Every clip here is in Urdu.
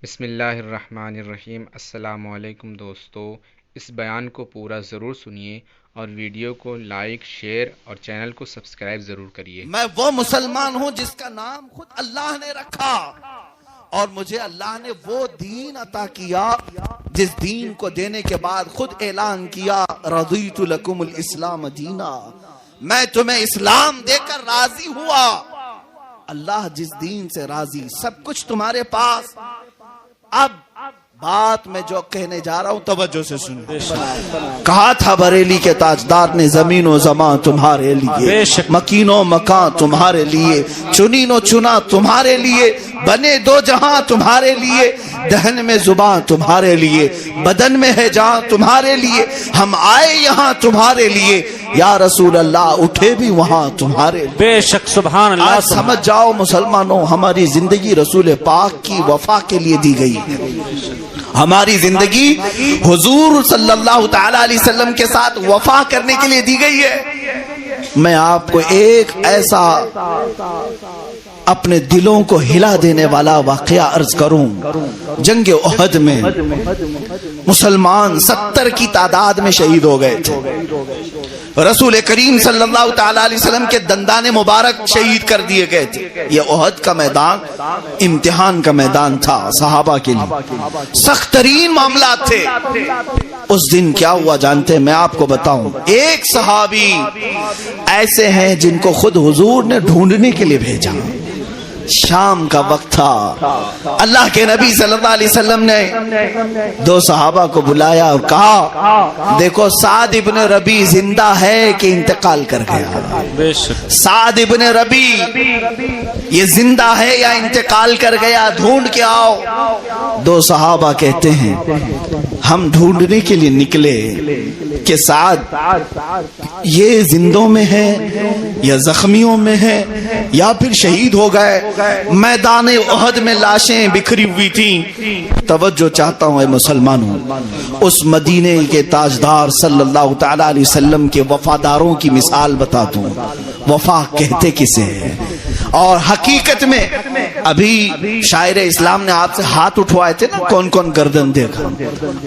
بسم اللہ الرحمن الرحیم۔ السلام علیکم دوستو، اس بیان کو پورا ضرور سنیے اور ویڈیو کو لائک، شیئر اور چینل کو سبسکرائب ضرور کریے۔ میں وہ مسلمان ہوں جس کا نام خود اللہ نے رکھا، اور مجھے اللہ نے وہ دین عطا کیا جس دین کو دینے کے بعد خود اعلان کیا رضیت لکم الاسلام دینا، میں تمہیں اسلام دے کر راضی ہوا۔ اللہ جس دین سے راضی، سب کچھ تمہارے پاس۔ اب بات میں جو کہنے جا رہا ہوں توجہ سے سنیں۔ کہا تھا بریلی کے تاجدار نے زمین و زمان تمہارے لیے، مکین و مکان تمہارے لیے، چنین و چنا تمہارے لیے، بنے دو جہاں تمہارے لیے، دہن میں زبان تمہارے لیے، بدن میں ہے جان تمہارے لیے، ہم آئے یہاں تمہارے لیے، یا رسول اللہ اٹھے بھی وہاں تمہارے لیے۔ بے شک سبحان اللہ۔ آج سمجھ جاؤ مسلمانوں، ہماری زندگی رسول پاک کی وفا کے لیے دی گئی ہے۔ ہماری زندگی حضور صلی اللہ تعالی علیہ وسلم کے ساتھ وفا کرنے کے لیے دی گئی ہے۔ میں آپ کو ایک ایسا اپنے دلوں کو ہلا دینے والا واقعہ عرض کروں۔ جنگ احد میں مسلمان 70 کی تعداد میں شہید ہو گئے تھے۔ رسول کریم صلی اللہ تعالی علیہ وسلم کے دندان مبارک شہید کر دیے گئے تھے۔ یہ احد کا میدان امتحان کا میدان تھا صحابہ کے لیے، سخت ترین معاملات تھے۔ اس دن کیا ہوا جانتے ہیں؟ میں آپ کو بتاؤں۔ ایک صحابی ایسے ہیں جن کو خود حضور نے ڈھونڈنے کے لیے بھیجا۔ شام کا وقت تھا، اللہ کے نبی صلی اللہ علیہ وسلم نے 2 صحابہ کو بلایا اور کہا دیکھو سعد ابن ربی زندہ ہے کہ انتقال کر گیا؟ سعد ابن ربی یہ زندہ ہے یا انتقال کر گیا؟ ڈھونڈ کے آؤ۔ 2 صحابہ کہتے ہیں ہم ڈھونڈنے کے لیے نکلے کہ سعد یہ زندوں میں ہے یا زخمیوں میں ہے یا پھر شہید ہو گئے۔ میدان احد میں لاشیں بکھری ہوئی تھیں۔ توجہ چاہتا ہوں اے مسلمانوں، اس مدینے کے تاجدار صلی اللہ تعالی علیہ وسلم کے وفاداروں کی مثال بتا دوں۔ وفا کہتے کسے ہیں؟ اور حقیقت میں ابھی شاعر اسلام نے آپ سے ہاتھ اٹھوائے تھے نا، کون کون گردن دیکھا؟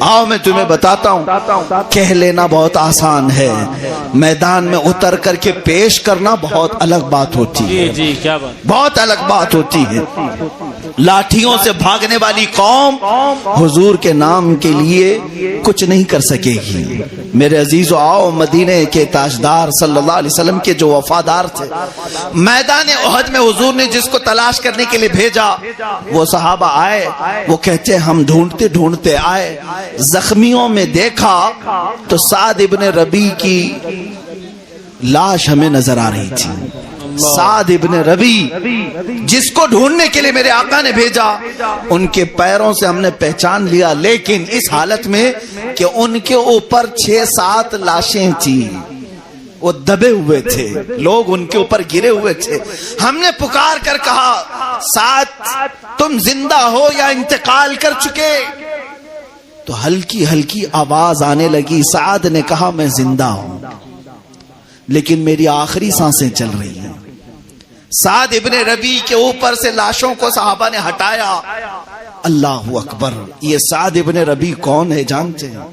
آؤ میں تمہیں بتاتا ہوں۔ کہہ لینا بہت آسان ہے، میدان میں اتر کر کے پیش کرنا بہت الگ بات ہوتی ہے۔ جی کیا بات، بہت الگ بات ہوتی ہے۔ لاٹھیوں سے بھاگنے والی قوم حضور کے نام کے لیے کچھ نہیں کر سکے گی۔ میرے عزیزو آؤ، مدینے کے تاجدار صلی اللہ علیہ وسلم کے جو وفادار تھے، میدان احد میں حضور نے جس کو تلاش کرنے کے لیے بھیجا، وہ صحابہ آئے۔ وہ کہتے ہم ڈھونڈتے ڈھونڈتے آئے، زخمیوں میں دیکھا تو سعد ابن ربی کی لاش ہمیں نظر آ رہی تھی۔ سعد ابن ربی جس کو ڈھونڈنے کے لیے میرے آقا نے بھیجا، ان کے پیروں سے ہم نے پہچان لیا، لیکن اس حالت میں کہ ان کے اوپر 6-7 لاشیں تھیں، وہ دبے ہوئے تھے، لوگ ان کے اوپر گرے ہوئے تھے۔ ہم نے پکار کر کہا سعد تم زندہ ہو یا انتقال کر چکے؟ تو ہلکی ہلکی آواز آنے لگی۔ سعد نے کہا میں زندہ ہوں لیکن میری آخری سانسیں چل رہی ہیں۔ سعد ابن ربی کے اوپر سے لاشوں کو صحابہ نے ہٹایا۔ اللہ اکبر! یہ سعد ابن ربی کون ہے جانتے ہیں؟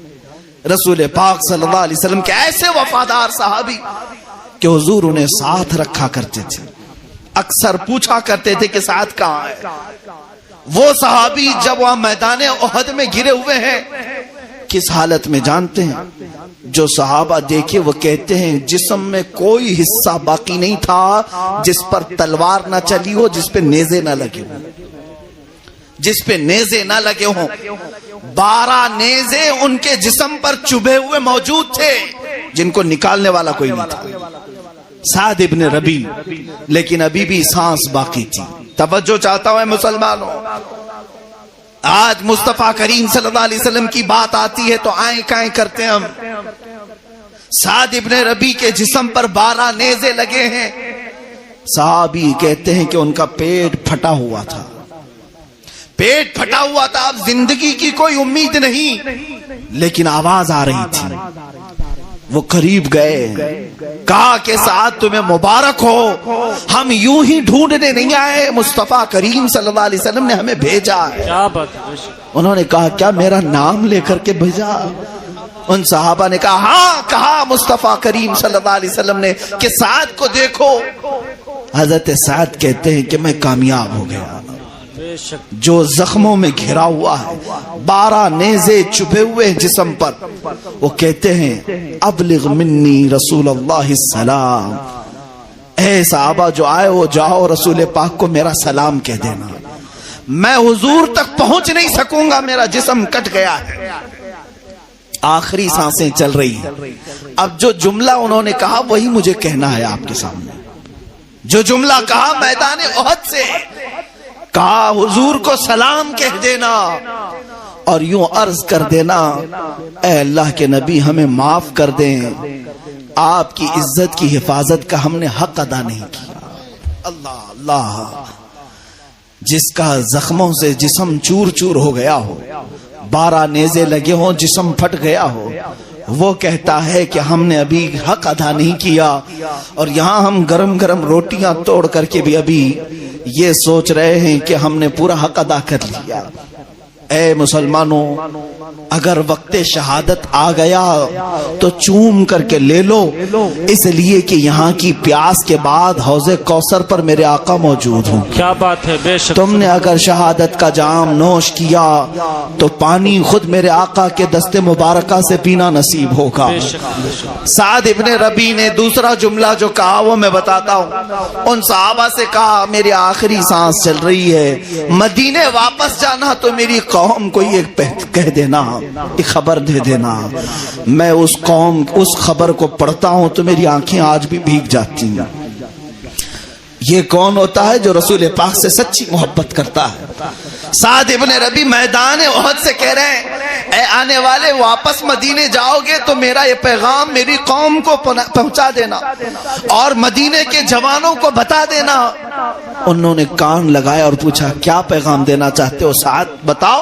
رسول پاک صلی اللہ علیہ وسلم کے ایسے وفادار صحابی کہ حضور انہیں ساتھ رکھا کرتے تھے، اکثر پوچھا کرتے تھے کہ سعد کہاں ہے؟ وہ صحابی جب وہاں میدان احد میں گرے ہوئے ہیں، کس حالت میں جانتے ہیں؟ جو صحابہ دیکھے وہ کہتے ہیں جسم میں کوئی حصہ باقی نہیں تھا جس پر تلوار نہ چلی ہو، جس پہ نیزے نہ لگے ہوں، جس پہ نیزے نہ لگے ہوں۔ 12 نیزے ان کے جسم پر چبھے ہوئے موجود تھے جن کو نکالنے والا کوئی نہیں تھا۔ سعد ابن ربی، لیکن ابھی بھی سانس باقی تھی۔ توجہ چاہتا ہوں اے مسلمانوں، آج مصطفیٰ کریم صلی اللہ علیہ وسلم کی بات آتی ہے تو آئیں کائیں کرتے ہیں ہم۔ سعد ابن ربی کے جسم پر 12 نیزے لگے ہیں۔ صحابی کہتے ہیں کہ ان کا پیٹ پھٹا ہوا تھا، پیٹ پھٹا ہوا تھا، اب زندگی کی کوئی امید نہیں، لیکن آواز آ رہی تھی وہ قریب گئے، کہا کہ سعد تمہیں مبارک ہو، ہم یوں ہی ڈھونڈنے نہیں آئے، مصطفیٰ کریم صلی اللہ علیہ وسلم نے ہمیں بھیجا ہے۔ کیا بات ہے۔ انہوں نے کہا کیا میرا نام لے کر کے بھیجا؟ ان صحابہ نے کہا ہاں، کہا مصطفیٰ کریم صلی اللہ علیہ وسلم نے کہ سعد کو دیکھو۔ حضرت سعد کہتے ہیں کہ میں کامیاب ہو گیا، جو زخموں میں گھرا ہوا ہے، 12 نیزے چبھے ہوئے جسم پر، وہ کہتے ہیں ابلغ منی رسول اللہ السلام، اے صحابہ جو آئے ہو جاؤ رسول پاک کو میرا سلام کہہ دینا، میں حضور تک پہنچ نہیں سکوں گا، میرا جسم کٹ گیا ہے، آخری سانسیں چل رہی ہیں۔ اب جو جملہ انہوں نے کہا وہی مجھے کہنا ہے آپ کے سامنے، جو جملہ کہا میدان احد سے، کہا حضور کو سلام کہہ دینا اور یوں عرض کر دینا اے اللہ کے نبی ہمیں معاف کر دیں، آپ کی عزت کی حفاظت کا ہم نے حق ادا نہیں کیا۔ اللہ اللہ، جس کا زخموں سے جسم چور چور ہو گیا ہو، 12 نیزے لگے ہوں، جسم پھٹ گیا ہو، وہ کہتا ہے کہ ہم نے ابھی حق ادا نہیں کیا، اور یہاں ہم گرم گرم روٹیاں توڑ کر کے بھی ابھی یہ سوچ رہے ہیں کہ ہم نے پورا حق ادا کر لیا۔ اے مسلمانوں، اگر وقت شہادت آ گیا تو چوم کر کے لے لو، اس لیے کہ یہاں کی پیاس کے بعد حوض کوثر پر میرے آقا موجود ہوں۔ کیا بات ہے، بے شک۔ تم نے اگر شہادت کا جام نوش کیا تو پانی خود میرے آقا کے دست مبارکہ سے پینا نصیب ہوگا۔ سعد ابن ربی نے دوسرا جملہ جو کہا وہ میں بتاتا ہوں، ان صحابہ سے کہا میری آخری سانس چل رہی ہے، مدینے واپس جانا تو میری قوم کو یہ کہہ دینا، یہ خبر دے دینا، میں اس قوم اس خبر کو پڑھتا ہوں تو میری آنکھیں آج بھی بھیگ جاتی ہیں۔ یہ کون ہوتا ہے جو رسول پاک سے سچی محبت کرتا ہے؟ سعد ابن ربی میدان احد سے کہہ رہے ہیں اے آنے والے، واپس مدینے جاؤ گے تو میرا یہ پیغام میری قوم کو پہنچا دینا اور مدینے کے جوانوں کو بتا دینا۔ انہوں نے کان لگایا اور پوچھا کیا پیغام دینا چاہتے ہو سعد، بتاؤ۔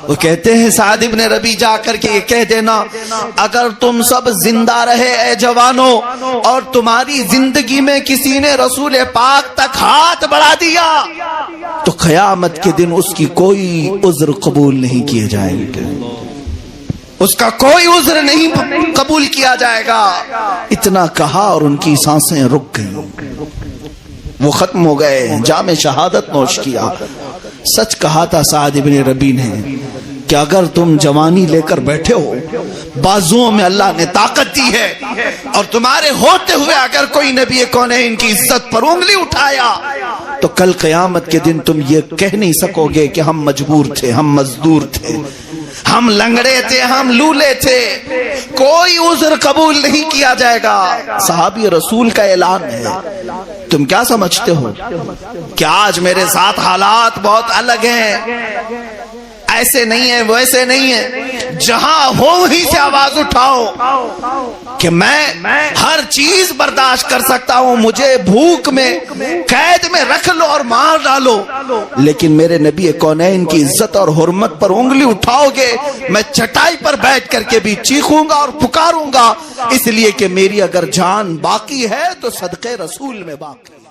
وہ کہتے ہیں سعد ابن ربی جا کر کے یہ کہہ دینا اگر تم سب زندہ رہے اے جوانوں اور تمہاری زندگی میں کسی نے رسول پاک تک ہاتھ بڑھا دیا تو قیامت کے دن اس کی کوئی عذر قبول نہیں کیے جائیں گے، اس کا کوئی عذر نہیں قبول کیا جائے گا۔ اتنا کہا اور ان کی سانسیں رک گئیں، وہ ختم ہو گئے، جام شہادت نوش کیا۔ سچ کہا تھا سعد ابن ربی نے کہ اگر تم جوانی لے کر بیٹھے ہو، بازوؤں میں اللہ نے طاقت دی ہے، اور تمہارے ہوتے ہوئے اگر کوئی نبی کونین کی عزت پر انگلی اٹھایا تو کل قیامت کے دن تم یہ کہہ نہیں سکو گے کہ ہم مجبور تھے، ہم مزدور تھے، ہم لنگڑے تھے، ہم لولے تھے، کوئی عذر قبول نہیں کیا جائے گا۔ صحابی رسول کا اعلان ہے۔ تم کیا سمجھتے ہو کہ آج میرے ساتھ حالات بہت الگ ہیں، ایسے نہیں ہے ویسے نہیں ہے، جہاں ہو وہیں سے آواز اٹھاؤ کہ میں ہر چیز برداشت کر سکتا ہوں، مجھے بھوک میں قید میں رکھ لو اور مار ڈالو، لیکن میرے نبی کونین کی عزت اور حرمت پر انگلی اٹھاؤ گے میں چٹائی پر بیٹھ کر کے بھی چیخوں گا اور پکاروں گا، اس لیے کہ میری اگر جان باقی ہے تو صدقے رسول میں باقی ہے۔